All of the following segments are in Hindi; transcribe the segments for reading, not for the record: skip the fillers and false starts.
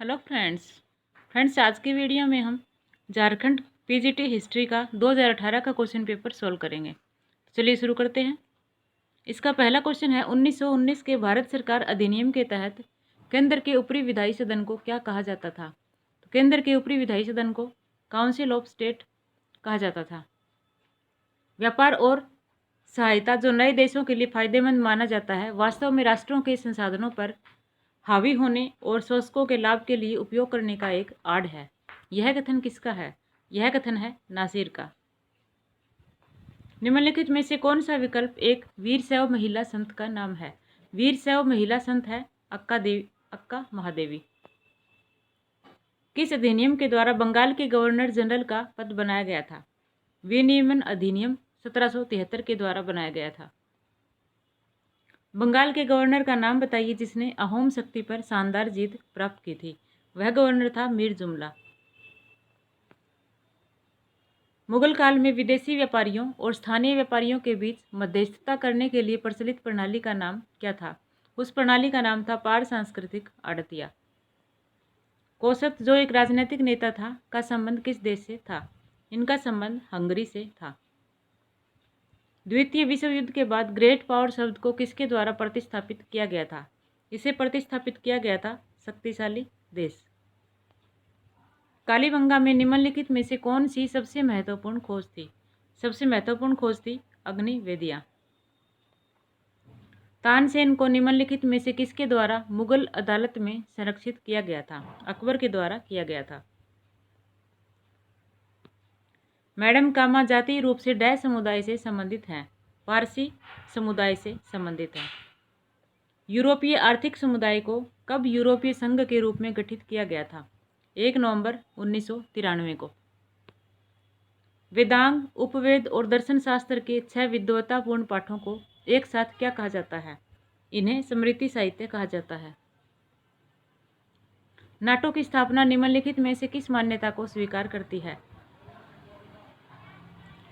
हेलो फ्रेंड्स आज की वीडियो में हम झारखंड पीजीटी हिस्ट्री का 2018 का क्वेश्चन पेपर सोल्व करेंगे। तो चलिए शुरू करते हैं। इसका पहला क्वेश्चन है 1919 के भारत सरकार अधिनियम के तहत केंद्र के ऊपरी विधायी सदन को क्या कहा जाता था। तो केंद्र के ऊपरी विधायी सदन को काउंसिल ऑफ स्टेट कहा जाता था। व्यापार और सहायता जो नए देशों के लिए फायदेमंद माना जाता है, वास्तव में राष्ट्रों के संसाधनों पर हावी होने और शोषकों के लाभ के लिए उपयोग करने का एक आड़ है। यह कथन किसका है? यह कथन है नासिर का। निम्नलिखित में से कौन सा विकल्प एक वीरशैव महिला संत का नाम है? वीरशैव महिला संत है अक्का महादेवी। किस अधिनियम के द्वारा बंगाल के गवर्नर जनरल का पद बनाया गया था? विनियमन अधिनियम 1773 के द्वारा बनाया गया था। बंगाल के गवर्नर का नाम बताइए जिसने अहोम शक्ति पर शानदार जीत प्राप्त की थी। वह गवर्नर था मीर जुमला। मुगल काल में विदेशी व्यापारियों और स्थानीय व्यापारियों के बीच मध्यस्थता करने के लिए प्रचलित प्रणाली का नाम क्या था? उस प्रणाली का नाम था पार सांस्कृतिक आड़तिया। कोसत जो एक राजनीतिक नेता था का संबंध किस देश से था? इनका संबंध हंगरी से था। द्वितीय विश्व युद्ध के बाद ग्रेट पावर शब्द को किसके द्वारा प्रतिस्थापित किया गया था? इसे प्रतिस्थापित किया गया था शक्तिशाली देश। कालीबंगा में निम्नलिखित में से कौन सी सबसे महत्वपूर्ण खोज थी? सबसे महत्वपूर्ण खोज थी अग्निवेदियां। तानसेन को निम्नलिखित में से किसके द्वारा मुगल अदालत में संरक्षित किया गया था? अकबर के द्वारा किया गया था। मैडम कामा जातीय रूप से डैश समुदाय से संबंधित हैं? पारसी समुदाय से संबंधित है। यूरोपीय आर्थिक समुदाय को कब यूरोपीय संघ के रूप में गठित किया गया था? 1 नवंबर 1993 को। वेदांग, उपवेद और दर्शन शास्त्र के 6 विद्वत्तापूर्ण पाठों को एक साथ क्या कहा जाता है? इन्हें स्मृति साहित्य कहा जाता है। नाटो की स्थापना निम्नलिखित में से किस मान्यता को स्वीकार करती है?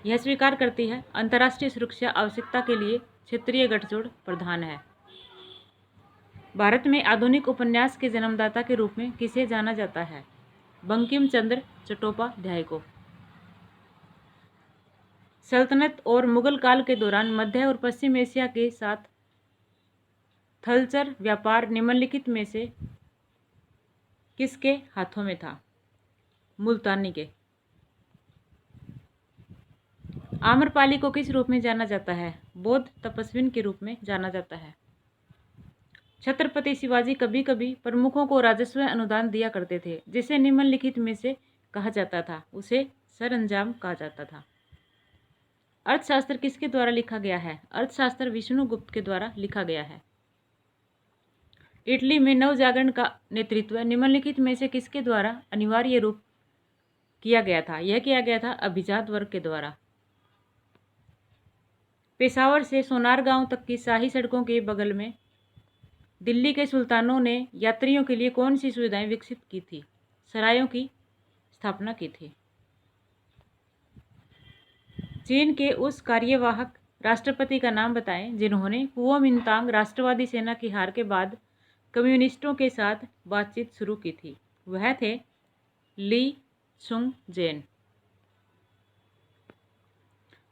यह स्वीकार करती है अंतर्राष्ट्रीय सुरक्षा आवश्यकता के लिए क्षेत्रीय गठजोड़ प्रधान है। भारत में आधुनिक उपन्यास के जन्मदाता के रूप में किसे जाना जाता है? बंकिम चंद्र चट्टोपाध्याय को। सल्तनत और मुगल काल के दौरान मध्य और पश्चिम एशिया के साथ थलचर व्यापार निम्नलिखित में से किसके हाथों में था? मुल्तानी के। आम्रपाली को किस रूप में जाना जाता है? बौद्ध तपस्विन के रूप में जाना जाता है। छत्रपति शिवाजी कभी कभी प्रमुखों को राजस्व अनुदान दिया करते थे, जिसे निम्नलिखित में से कहा जाता था? उसे सरंजाम कहा जाता था। अर्थशास्त्र किसके द्वारा लिखा गया है? अर्थशास्त्र विष्णुगुप्त के द्वारा लिखा गया है। इटली में नवजागरण का नेतृत्व निम्नलिखित में से किसके द्वारा अनिवार्य रूप किया गया था? यह किया गया था अभिजात वर्ग के द्वारा। पेशावर से सोनारगांव तक की शाही सड़कों के बगल में दिल्ली के सुल्तानों ने यात्रियों के लिए कौन सी सुविधाएं विकसित की थी? सरायों की स्थापना की थी। चीन के उस कार्यवाहक राष्ट्रपति का नाम बताएं जिन्होंने कुओमिंतांग राष्ट्रवादी सेना की हार के बाद कम्युनिस्टों के साथ बातचीत शुरू की थी। वह थे ली सुंग जेन।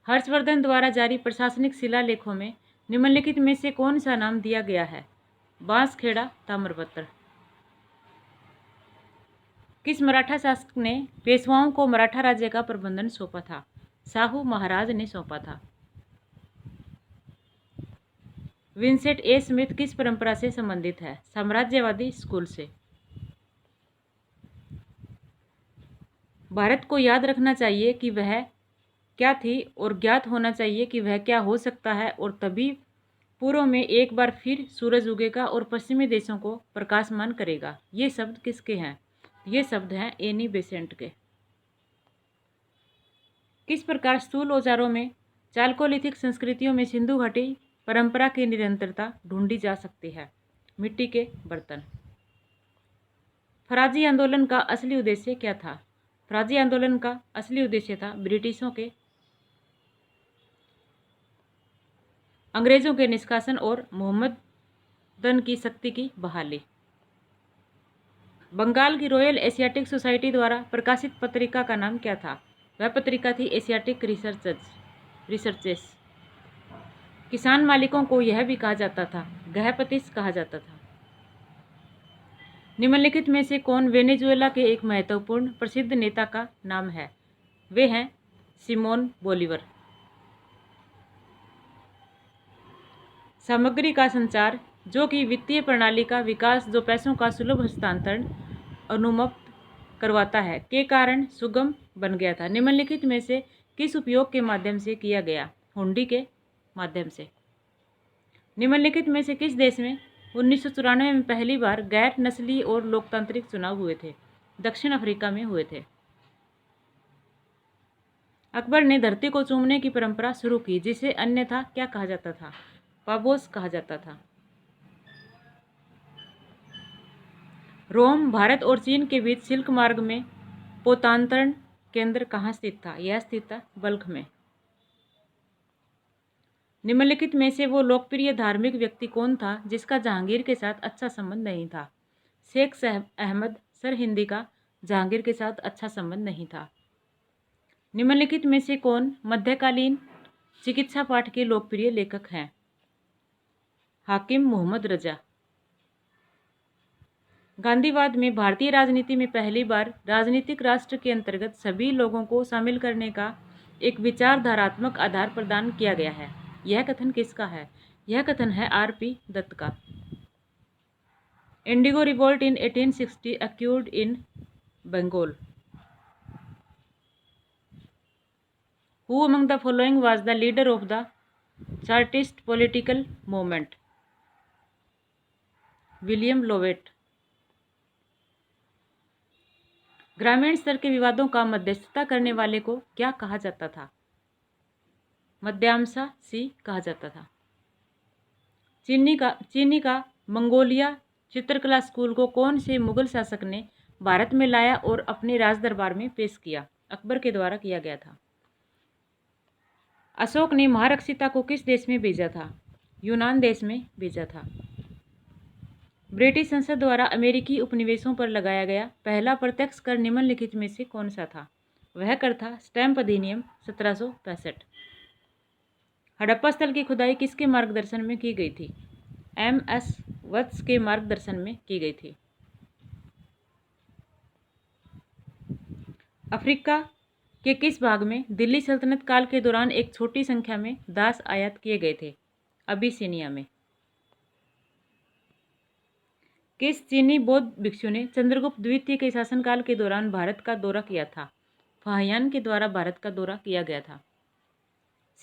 हर्षवर्धन द्वारा जारी प्रशासनिक शिलालेखों में निम्नलिखित में से कौन सा नाम दिया गया है? बांसखेड़ा ताम्रपत्र। किस मराठा शासक ने पेशवाओं को मराठा राज्य का प्रबंधन सौंपा था? शाहू महाराज ने सौंपा था। विंसेंट ए स्मिथ किस परंपरा से संबंधित है? साम्राज्यवादी स्कूल से। भारत को याद रखना चाहिए कि वह क्या थी और ज्ञात होना चाहिए कि वह क्या हो सकता है, और तभी पूर्व में एक बार फिर सूरज उगेगा और पश्चिमी देशों को प्रकाशमान करेगा। ये शब्द किसके हैं? ये शब्द हैं एनी बेसेंट के। किस प्रकार स्थूल औजारों में चाल्कोलिथिक संस्कृतियों में सिंधु घाटी परंपरा की निरंतरता ढूंढी जा सकती है? मिट्टी के बर्तन। फराजी आंदोलन का असली उद्देश्य क्या था? फराजी आंदोलन का असली उद्देश्य था अंग्रेजों के निष्कासन और मोहम्मदन की शक्ति की बहाली। बंगाल की रॉयल एशियाटिक सोसाइटी द्वारा प्रकाशित पत्रिका का नाम क्या था? वह पत्रिका थी एशियाटिक रिसर्चेस। किसान मालिकों को यह भी कहा जाता था, गृहपतिस कहा जाता था। निम्नलिखित में से कौन वेनेजुएला के एक महत्वपूर्ण प्रसिद्ध नेता का नाम है? वे हैं सिमोन बोलीवर। सामग्री का संचार, जो कि वित्तीय प्रणाली का विकास जो पैसों का सुलभ हस्तांतरण अनुमत करवाता है, के कारण सुगम बन गया था। निम्नलिखित में से किस उपयोग के माध्यम से किया गया? हुंडी के माध्यम से। निम्नलिखित में से किस देश में 1994 में पहली बार गैर नस्लीय और लोकतांत्रिक चुनाव हुए थे? दक्षिण अफ्रीका में हुए थे। अकबर ने धरती को चूमने की परंपरा शुरू की, जिसे अन्यथा क्या कहा जाता था? पाबोस कहा जाता था। रोम, भारत और चीन के बीच सिल्क मार्ग में पोतांतरण केंद्र कहाँ स्थित था? यह स्थित था बल्ख में। निम्नलिखित में से वो लोकप्रिय धार्मिक व्यक्ति कौन था जिसका जहांगीर के साथ अच्छा संबंध नहीं था? शेख अहमद सरहिंदी का जहांगीर के साथ अच्छा संबंध नहीं था। निम्नलिखित में से कौन मध्यकालीन चिकित्सा पाठ के लोकप्रिय लेखक हैं? हाकिम मोहम्मद रजा। गांधीवाद में भारतीय राजनीति में पहली बार राजनीतिक राष्ट्र के अंतर्गत सभी लोगों को शामिल करने का एक विचारधारात्मक आधार प्रदान किया गया है। यह कथन किसका है? यह कथन है आर.पी. दत्त का। Indigo revolt in 1860 occurred in Bengal. Who among the following was the leader of the Chartist political movement? William Lovat. ग्रामीण स्तर के विवादों का मध्यस्थता करने वाले को क्या कहा जाता था? मध्यांशा सी कहा जाता था। चीनी का मंगोलिया चित्रकला स्कूल को कौन से मुगल शासक ने भारत में लाया और अपने राज दरबार में पेश किया? अकबर के द्वारा किया गया था। अशोक ने महारक्षिता को किस देश में भेजा था? यूनान देश में भेजा था। ब्रिटिश संसद द्वारा अमेरिकी उपनिवेशों पर लगाया गया पहला प्रत्यक्ष कर निम्नलिखित में से कौन सा था? वह कर था स्टैंप अधिनियम 1765। हड़प्पा स्थल की खुदाई किसके मार्गदर्शन में की गई थी? एम.एस. वत्स के मार्गदर्शन में की गई थी। अफ्रीका के किस भाग में दिल्ली सल्तनत काल के दौरान एक छोटी संख्या में दास आयात किए गए थे? अबिसिनिया में। किस चीनी बौद्ध भिक्षु ने चंद्रगुप्त द्वितीय के शासनकाल के दौरान भारत का दौरा किया था? फाहियान के द्वारा भारत का दौरा किया गया था।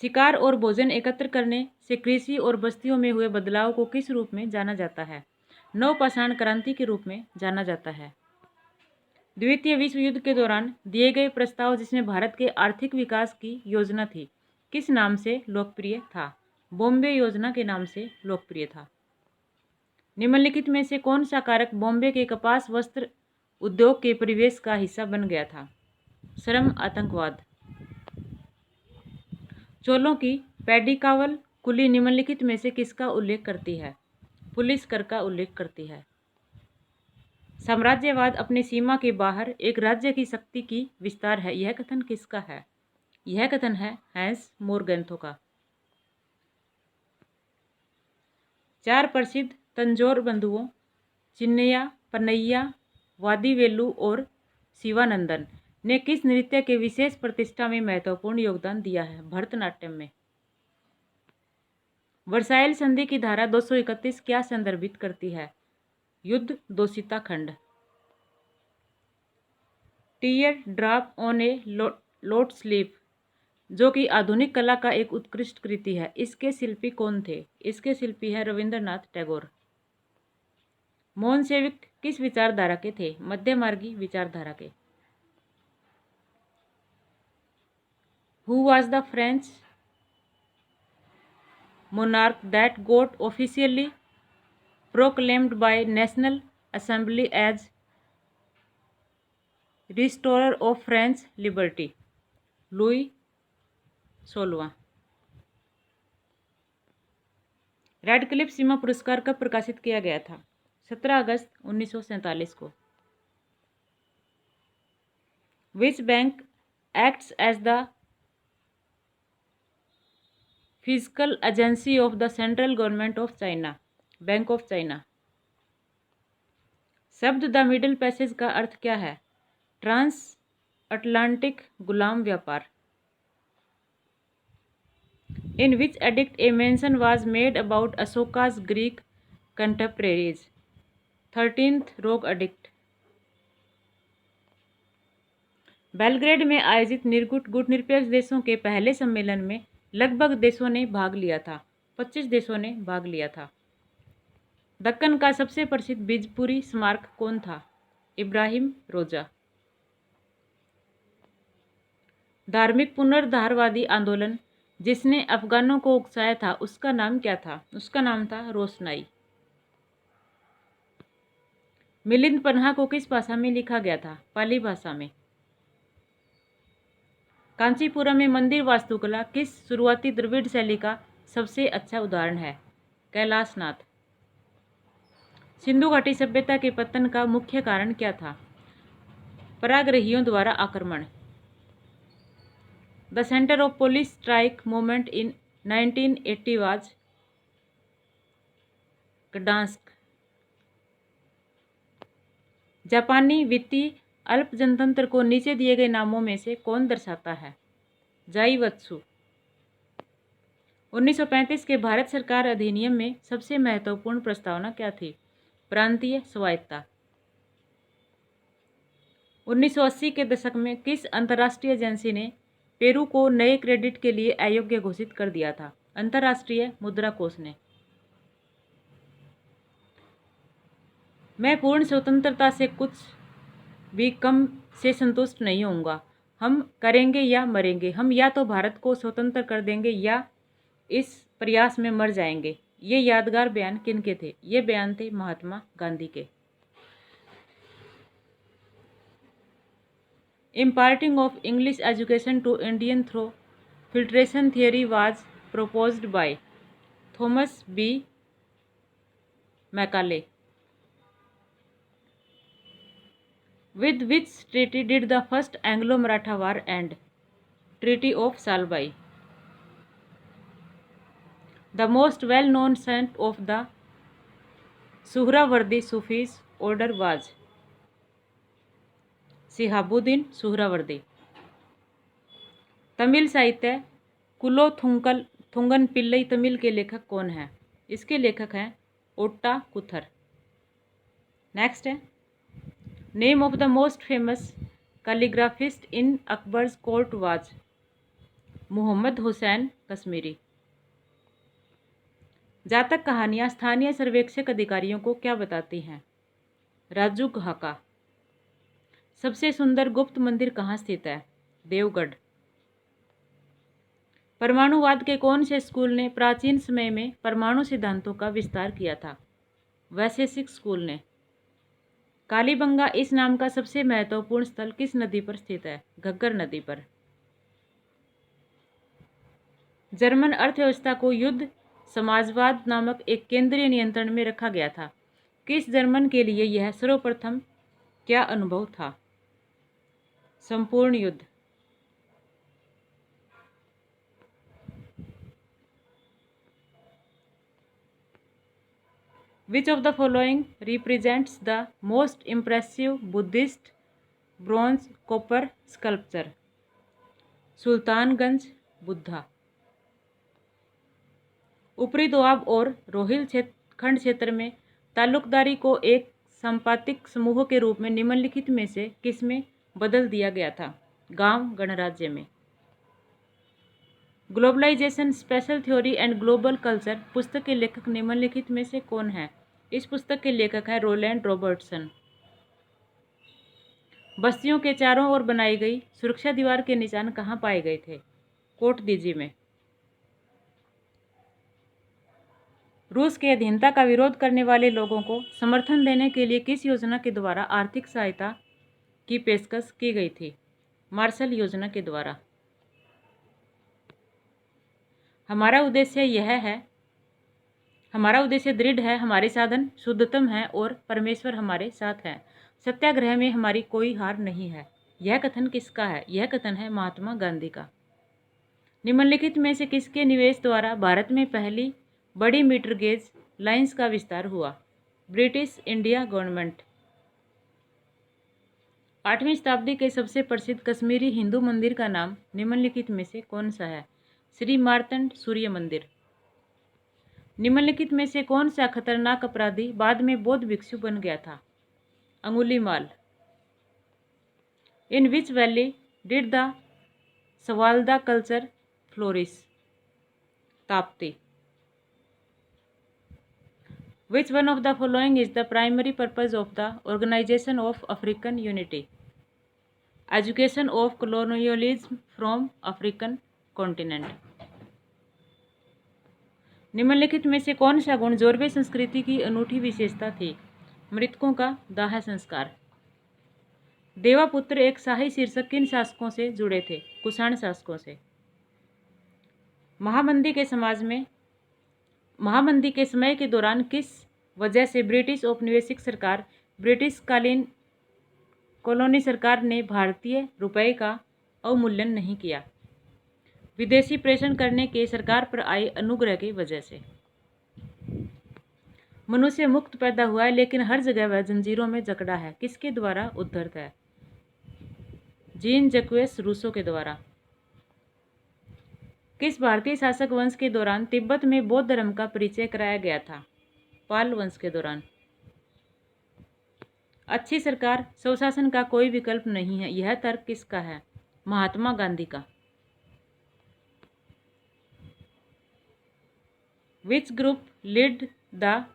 शिकार और भोजन एकत्र करने से कृषि और बस्तियों में हुए बदलाव को किस रूप में जाना जाता है? नवपाषाण क्रांति के रूप में जाना जाता है। द्वितीय विश्व युद्ध के दौरान दिए गए प्रस्ताव जिसमें भारत के आर्थिक विकास की योजना थी, किस नाम से लोकप्रिय था? बॉम्बे योजना के नाम से लोकप्रिय था। निम्नलिखित में से कौन सा कारक बॉम्बे के कपास वस्त्र उद्योग के परिवेश का हिस्सा बन गया था? श्रम आतंकवाद। चोलों की पैडिकावल कुली निम्नलिखित में से किसका उल्लेख करती है? पुलिस कर का उल्लेख करती है। साम्राज्यवाद अपनी सीमा के बाहर एक राज्य की शक्ति की विस्तार है, यह कथन किसका है? यह कथन है हैंस मोरगैंथो का। चार प्रसिद्ध तंजौर बंधुओं चिन्नैया, पन्नैया, वादीवेलु और शिवानंदन ने किस नृत्य के विशेष प्रतिष्ठा में महत्वपूर्ण योगदान दिया है? भरतनाट्यम में। वर्साइल संधि की धारा 231 क्या संदर्भित करती है? युद्ध दोषिता खंड। Tier drop on A lot sleep, जो कि आधुनिक कला का एक उत्कृष्ट कृति है, इसके शिल्पी कौन थे? इसके शिल्पी हैं रविंद्रनाथ टैगोर। मोहनसेविक किस विचारधारा के थे? मध्यमार्गी विचारधारा के। Who was the French monarch that got officially proclaimed by National Assembly as restorer of French liberty? Louis 16वां। रेडक्लिफ सीमा पुरस्कार कब प्रकाशित किया गया था? 17 अगस्त 1947 को। Which bank acts as the physical agency of the central government of China? Bank of China. शब्द द मिडिल पैसेज का अर्थ क्या है? ट्रांस अटलांटिक गुलाम व्यापार। In which edict a mention was made about Ashoka's Greek contemporaries? 13th rock addict. Belgrade में आयोजित गुटनिरपेक्ष देशों के पहले सम्मेलन में लगभग देशों ने भाग लिया था। 25 देशों ने भाग लिया था। दक्कन का सबसे प्रसिद्ध बीजपुरी स्मारक कौन था? इब्राहिम रोजा। धार्मिक पुनरुद्धारवादी आंदोलन जिसने अफगानों को उकसाया था उसका नाम क्या था? उसका नाम था रोशनाई। मिलिंद पन्हा को किस भाषा में लिखा गया था? पाली भाषा में। कांचीपुरम में मंदिर वास्तुकला किस शुरुआती द्रविड़ शैली का सबसे अच्छा उदाहरण है? कैलाशनाथ। सिंधु घाटी सभ्यता के पतन का मुख्य कारण क्या था? पराग्रहियों द्वारा आक्रमण। The centre of police strike movement in 1980 was Gdansk. जापानी वित्तीय अल्पजनतंत्र को नीचे दिए गए नामों में से कौन दर्शाता है? जाइवत्सु। 1935 के भारत सरकार अधिनियम में सबसे महत्वपूर्ण प्रस्तावना क्या थी? प्रांतीय स्वायत्तता। 1980 के दशक में किस अंतर्राष्ट्रीय एजेंसी ने पेरू को नए क्रेडिट के लिए अयोग्य घोषित कर दिया था? अंतर्राष्ट्रीय मुद्रा कोष ने। मैं पूर्ण स्वतंत्रता से कुछ भी कम से संतुष्ट नहीं होऊंगा। हम करेंगे या मरेंगे। हम या तो भारत को स्वतंत्र कर देंगे या इस प्रयास में मर जाएंगे। ये यादगार बयान किनके थे? ये बयान थे महात्मा गांधी के। Imparting of English education to Indian through filtration theory was proposed by Thomas B. Macaulay. With which treaty did the first Anglo-Maratha War end? Treaty of Salbai. The most well-known saint of the Suhrawardi Sufis order was Sihabuddin Suhrawardi. Tamil साहित्य कुलोथुंगन पिल्लई तमिल के लेखक कौन है? इसके लेखक हैं ओट्टा कुथर। नेक्स्ट है name of the most famous calligraphist in Akbar's court was Mohammad Hussain Kashmiri. जातक कहानियां स्थानीय सर्वेक्षक अधिकारियों को क्या बताती हैं? राजू घाका। सबसे सुंदर गुप्त मंदिर कहाँ स्थित है? देवगढ़। परमाणुवाद के कौन से स्कूल ने प्राचीन समय में परमाणु सिद्धांतों का विस्तार किया था? वैशेषिक स्कूल ने। कालीबंगा इस नाम का सबसे महत्वपूर्ण स्थल किस नदी पर स्थित है? घग्गर नदी पर। जर्मन अर्थव्यवस्था को युद्ध समाजवाद नामक एक केंद्रीय नियंत्रण में रखा गया था। किस जर्मन के लिए यह सर्वप्रथम क्या अनुभव था? संपूर्ण युद्ध। Which of the following represents the most impressive Buddhist bronze copper sculpture? Sultanganj Buddha. ऊपरी दोआब और रोहिल खंड क्षेत्र में ताल्लुकदारी को एक संपातिक समूह के रूप में निम्नलिखित में से किसमें बदल दिया गया था? गांव गणराज्य में। Globalisation special theory and global culture पुस्तक के लेखक निम्नलिखित में से कौन है? इस पुस्तक के लेखक है रोलैंड रॉबर्टसन। बस्तियों के चारों ओर बनाई गई सुरक्षा दीवार के निशान कहाँ पाए गए थे? कोट दीजी में। रूस के अधीनता का विरोध करने वाले लोगों को समर्थन देने के लिए किस योजना के द्वारा आर्थिक सहायता की पेशकश की गई थी? मार्शल योजना के द्वारा। हमारा उद्देश्य दृढ़ है, हमारे साधन शुद्धतम हैं और परमेश्वर हमारे साथ है। सत्याग्रह में हमारी कोई हार नहीं है। यह कथन किसका है? यह कथन है महात्मा गांधी का। निम्नलिखित में से किसके निवेश द्वारा भारत में पहली बड़ी मीटर गेज लाइंस का विस्तार हुआ? British India government. 8वीं शताब्दी के सबसे प्रसिद्ध कश्मीरी हिंदू मंदिर का नाम निम्नलिखित में से कौन सा है? श्री मार्तंड सूर्य मंदिर। निम्नलिखित में से कौन सा खतरनाक अपराधी बाद में बौद्ध भिक्षु बन गया था? Angulimal. In which valley did the Savalda culture flourish? Tapti. Which one of the following is the primary purpose of the organisation of African unity? Education of colonialism from African continent. निम्नलिखित में से कौन सा गुण जोरवे संस्कृति की अनूठी विशेषता थी? मृतकों का दाह संस्कार। देवापुत्र एक शाही शीर्षक किन शासकों से जुड़े थे? कुषाण शासकों से। महामंदी के समय के दौरान किस वजह से ब्रिटिश औपनिवेशिक सरकार ब्रिटिश कालीन कॉलोनी सरकार ने भारतीय रुपये का अवमूल्यन नहीं किया? विदेशी प्रेषण करने के सरकार पर आए अनुग्रह की वजह से। मनुष्य मुक्त पैदा हुआ है लेकिन हर जगह वह जंजीरों में जकड़ा है, किसके द्वारा उद्धृत है? जीन जक्वेस रूसो के द्वारा। किस भारतीय शासक वंश के दौरान तिब्बत में बौद्ध धर्म का परिचय कराया गया था? पाल वंश के दौरान। अच्छी सरकार स्वशासन का कोई विकल्प नहीं है, यह तर्क किसका है? महात्मा गांधी का। Which group lead the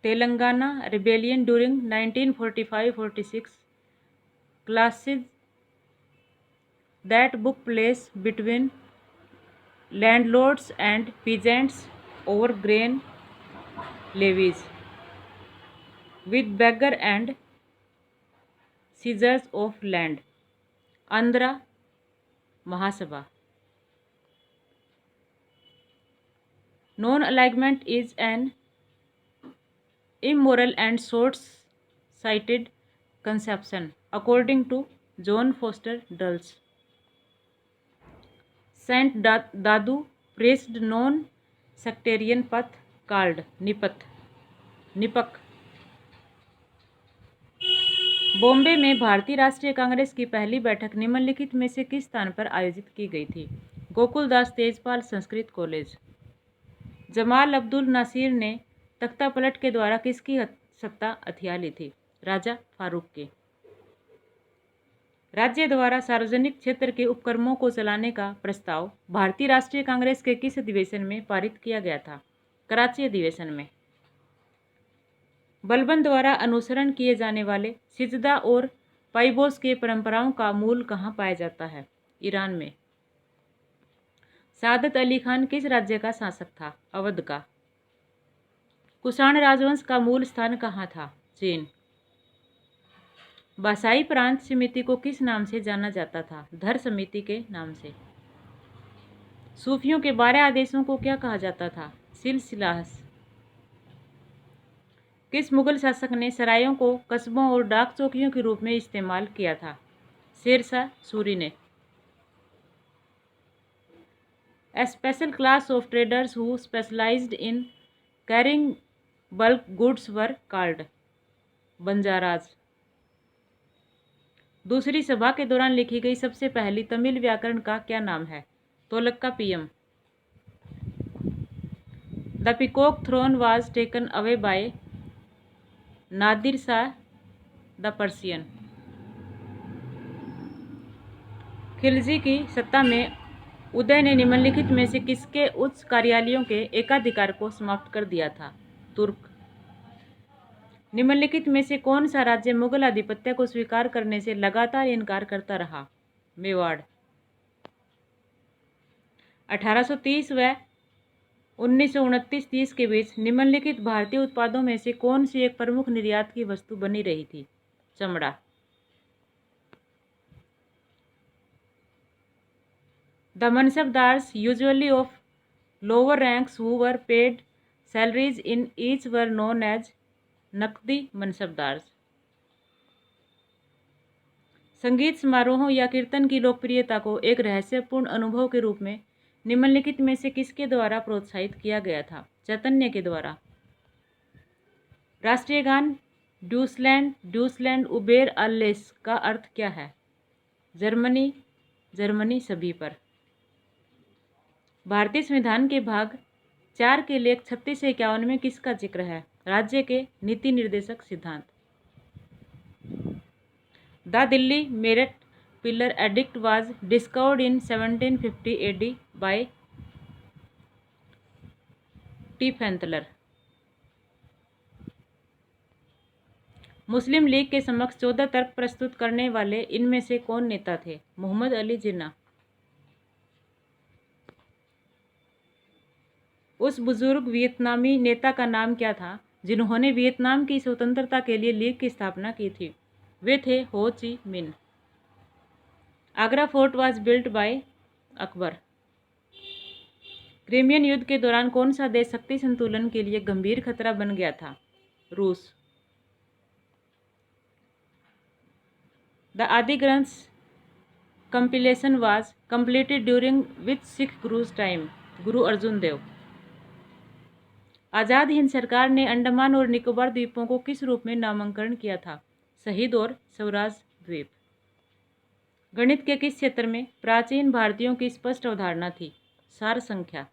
Telangana rebellion during 1945-46 clashes that took place between landlords and peasants over grain levies with beggar and seizures of land? Andhra Mahasabha. Non-alignment is an immoral and short-sighted conception, according to John Foster Dulles. Saint Dadu preached non-sectarian path called Nipak. Bombay में भारतीय राष्ट्रीय कांग्रेस की पहली बैठक निम्नलिखित में से किस स्थान पर आयोजित की गई थी? गोकुलदास तेजपाल संस्कृत कॉलेज। जमाल अब्दुल नासिर ने तख्ता पलट के द्वारा किसकी सत्ता हथिया ली थी? राजा फारूक की। राज्य द्वारा सार्वजनिक क्षेत्र के उपक्रमों को चलाने का प्रस्ताव भारतीय राष्ट्रीय कांग्रेस के किस अधिवेशन में पारित किया गया था? कराची अधिवेशन में। बलबन द्वारा अनुसरण किए जाने वाले सिजदा और पाइबोस के परंपराओं का मूल कहाँ पाया जाता है? ईरान में। सादत अली खान किस राज्य का शासक था? अवध का। कुषाण राजवंश का मूल स्थान कहाँ था? चीन। भाषाई प्रांत समिति को किस नाम से जाना जाता था? धर समिति के नाम से। सूफियों के 12 आदेशों को क्या कहा जाता था? सिलसिलाह। किस मुगल शासक ने सरायों को कस्बों और डाक चौकियों के रूप में इस्तेमाल किया था? शेरशाह सूरी ने। A special class of traders who specialized in carrying bulk goods were called बंजाराज। दूसरी सभा के दौरान लिखी गई सबसे पहली तमिल व्याकरण का क्या नाम है? Tolkappiyam. The peacock throne was taken away by Nadir Shah the Persian. Khilji की सत्ता में उदय ने निम्नलिखित में से किसके उच्च कार्यालयों के एकाधिकार को समाप्त कर दिया था? तुर्क। निम्नलिखित में से कौन सा राज्य मुगल आधिपत्य को स्वीकार करने से लगातार इनकार करता रहा? मेवाड़। 1830 व 1929-30 के बीच निम्नलिखित भारतीय उत्पादों में से कौन सी एक प्रमुख निर्यात की वस्तु बनी रही थी? चमड़ा। The mansabdars, usually of lower ranks who were paid salaries in each, were known as नकदी मनसबदार। संगीत समारोहों या कीर्तन की लोकप्रियता को एक रहस्यपूर्ण अनुभव के रूप में निम्नलिखित में से किसके द्वारा प्रोत्साहित किया गया था? चैतन्य के द्वारा। राष्ट्रीय गान ड्यूसलैंड ड्यूसलैंड उबेर अल्लेस का अर्थ क्या है? जर्मनी जर्मनी सभी पर। भारतीय संविधान के भाग 4 के लेख 36 से 51 में किसका जिक्र है? राज्य के नीति निर्देशक सिद्धांत। The Delhi Meerut pillar edict was discovered in 1750 AD by Tieffenthaler. Muslim League के समक्ष 14 तर्क प्रस्तुत करने वाले इनमें से कौन नेता थे? मोहम्मद अली जिन्ना। उस बुजुर्ग वियतनामी नेता का नाम क्या था जिन्होंने वियतनाम की स्वतंत्रता के लिए लीग की स्थापना की थी? वे थे हो ची मिन। Agra fort was built by Akbar. Crimean युद्ध के दौरान कौन सा देश शक्ति संतुलन के लिए गंभीर खतरा बन गया था? रूस। The Adi Granth's compilation was completed during which Sikh Guru's time? Guru Arjun देव। आज़ाद हिंद सरकार ने अंडमान और निकोबार द्वीपों को किस रूप में नामकरण किया था? शहीद और स्वराज द्वीप। गणित के किस क्षेत्र में प्राचीन भारतीयों की स्पष्ट अवधारणा थी? सार संख्या।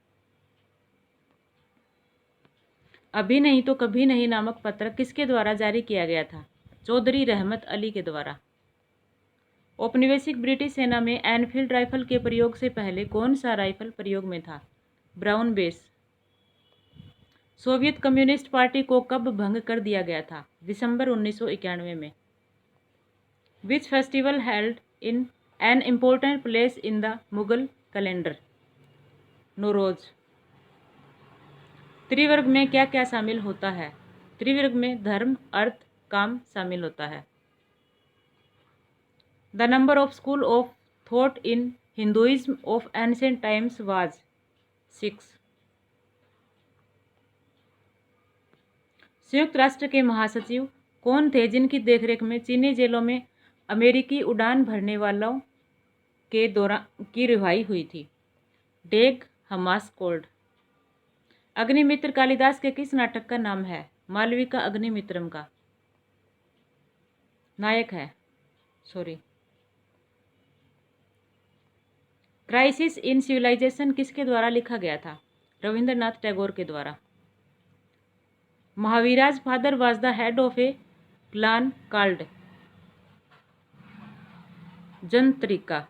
अभी नहीं तो कभी नहीं नामक पत्र किसके द्वारा जारी किया गया था? चौधरी रहमत अली के द्वारा। औपनिवेशिक ब्रिटिश सेना में एनफील्ड राइफल के प्रयोग से पहले कौन सा राइफल प्रयोग में था? Brown base. Soviet communist party को कब भंग कर दिया गया था? दिसंबर 1991 में। Which festival held in an important place in the Mughal calendar? Nauroz. त्रिवर्ग में क्या क्या शामिल होता है? त्रिवर्ग में धर्म अर्थ काम शामिल होता है। The number of school of thought in Hinduism of ancient times was 6। संयुक्त राष्ट्र के महासचिव कौन थे जिनकी देखरेख में चीनी जेलों में अमेरिकी उड़ान भरने वालों के दौरान की रिहाई हुई थी? डेग हमासकोल्ड। अग्निमित्र कालिदास के किस नाटक का नाम है? मालविका अग्निमित्रम का। नायक है क्राइसिस इन सिविलाइजेशन किसके द्वारा लिखा गया था? रविंद्रनाथ टैगोर के द्वारा। Mahavira's father was the head of a clan called? Jnatrika.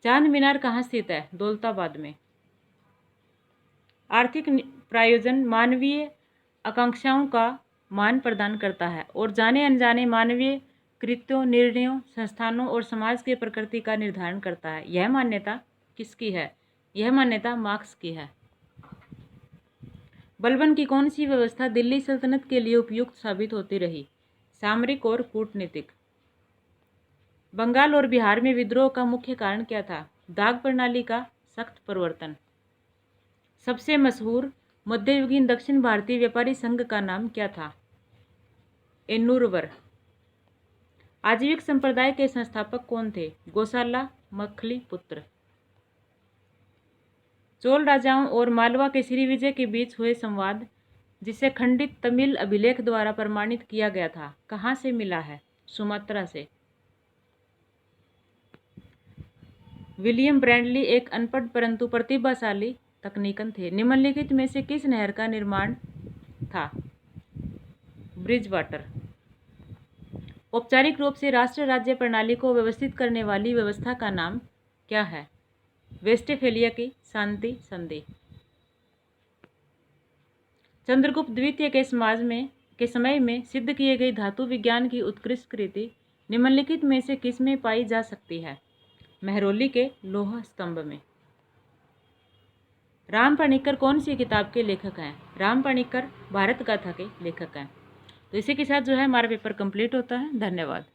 Chand Minar कहाँ स्थित है? दौलताबाद में। आर्थिक प्रायोजन मानवीय आकांक्षाओं का मान प्रदान करता है और जाने अनजाने मानवीय कृत्यों निर्णयों संस्थानों और समाज की प्रकृति का निर्धारण करता है। यह मान्यता किसकी है? यह मान्यता मार्क्स की है। बलबन की कौन सी व्यवस्था दिल्ली सल्तनत के लिए उपयुक्त साबित होती रही? सामरिक और कूटनीतिक। बंगाल और बिहार में विद्रोह का मुख्य कारण क्या था? दाग प्रणाली का सख्त प्रवर्तन। सबसे मशहूर मध्ययुगीन दक्षिण भारतीय व्यापारी संघ का नाम क्या था? एन्नूरवर। आजीविक संप्रदाय के संस्थापक कौन थे? गोशाला मखली पुत्र। चोल राजाओं और मालवा के श्री विजय के बीच हुए संवाद जिसे खंडित तमिल अभिलेख द्वारा प्रमाणित किया गया था कहाँ से मिला है? सुमात्रा से। विलियम ब्रैडली एक अनपढ़ परंतु प्रतिभाशाली तकनीकन थे। निम्नलिखित में से किस नहर का निर्माण था? Bridge water. औपचारिक रूप से राष्ट्र राज्य प्रणाली को व्यवस्थित करने वाली व्यवस्था का नाम क्या है? वेस्टफेलिया की शांति संधि। चंद्रगुप्त द्वितीय के समय में सिद्ध किए गई धातु विज्ञान की उत्कृष्ट कृति निम्नलिखित में से किस में पाई जा सकती है? मेहरौली के लोह स्तंभ में। राम पाणिकर कौन सी किताब के लेखक हैं? राम पाणिकर भारत गाथा के लेखक हैं। तो इसी के साथ जो है हमारा पेपर कंप्लीट होता है। धन्यवाद।